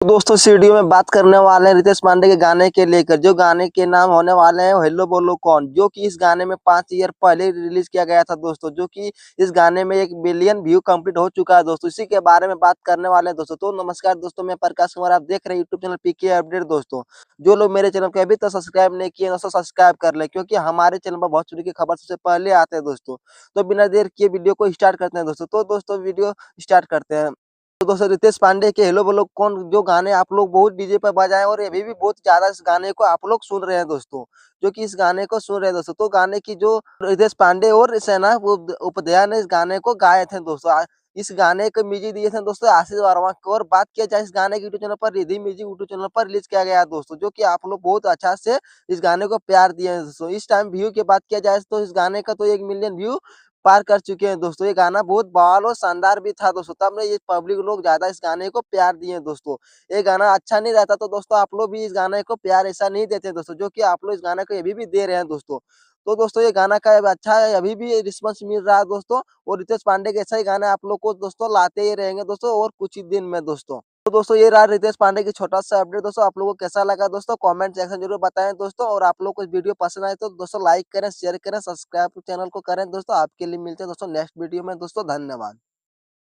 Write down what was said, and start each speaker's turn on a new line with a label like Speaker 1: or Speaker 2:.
Speaker 1: दोस्तों इस वीडियो में बात करने वाले हैं रितेश पांडे के गाने के लेकर, जो गाने के नाम होने वाले हैं हेलो बोलो कौन, जो कि इस गाने में 5 ईयर पहले रिलीज किया गया था दोस्तों, जो कि इस गाने में 1 बिलियन व्यू कंप्लीट हो चुका है दोस्तों। इसी के बारे में बात करने वाले हैं दोस्तों। तो नमस्कार दोस्तों, मैं प्रकाश कुमार, आप देख रहे हैं यूट्यूब चैनल पीके अपडेट दोस्तों। जो लोग मेरे चैनल को अभी तक सब्सक्राइब नहीं किए दोस्तों, सब्सक्राइब कर ले, क्योंकि हमारे चैनल पर भोजपुरी की खबर सबसे पहले आते हैं दोस्तों। तो बिना देर किए वीडियो को स्टार्ट करते हैं दोस्तों। तो दोस्तों वीडियो स्टार्ट करते हैं। तो दोस्तों रितेश पांडे के हेलो बोलो कौन जो गाने आप लोग बहुत डीजे पर बजाए और अभी भी बहुत ज्यादा इस गाने को आप लोग सुन रहे हैं दोस्तों, जो कि इस गाने को सुन रहे हैं दोस्तों। तो गाने की जो रितेश पांडे और सेना उपाध्याय ने इस गाने को गाए थे दोस्तों। इस गाने को म्यूजिक दिए थे दोस्तों आशीष वर्मा को। और बात किया जाए इस गाने के यूट्यूब चैनल पर, रिधि म्यूजिक यूट्यूब चैनल पर रिलीज किया गया है दोस्तों, जो कि आप लोग बहुत अच्छा से इस गाने को प्यार दिए हैं दोस्तों। इस टाइम व्यू की बात किया जाए तो इस गाने का तो 1 मिलियन व्यू पार कर चुके हैं दोस्तों। ये गाना बहुत बवाल और शानदार भी था दोस्तों, तब ना ये पब्लिक लोग ज्यादा इस गाने को प्यार दिए हैं दोस्तों। ये गाना अच्छा नहीं रहता तो दोस्तों आप लोग भी इस गाने को प्यार ऐसा नहीं देते दोस्तों, जो कि आप लोग इस गाने को अभी भी दे रहे हैं दोस्तों। तो दोस्तों ये गाना का अच्छा है, अभी भी रिस्पॉन्स मिल रहा है दोस्तों। और रितेश पांडे के ऐसा ही गाना आप लोग को दोस्तों लाते ही रहेंगे दोस्तों, और कुछ ही दिन में दोस्तों। तो दोस्तों ये रहा रितेश पांडे की छोटा सा अपडेट दोस्तों। आप लोगों को कैसा लगा दोस्तों, कमेंट सेक्शन जरूर बताएं दोस्तों। और आप लोग को वीडियो पसंद आए तो दोस्तों लाइक करें, शेयर करें, सब्सक्राइब चैनल को करें दोस्तों। आपके लिए मिलते हैं दोस्तों नेक्स्ट वीडियो में दोस्तों। धन्यवाद।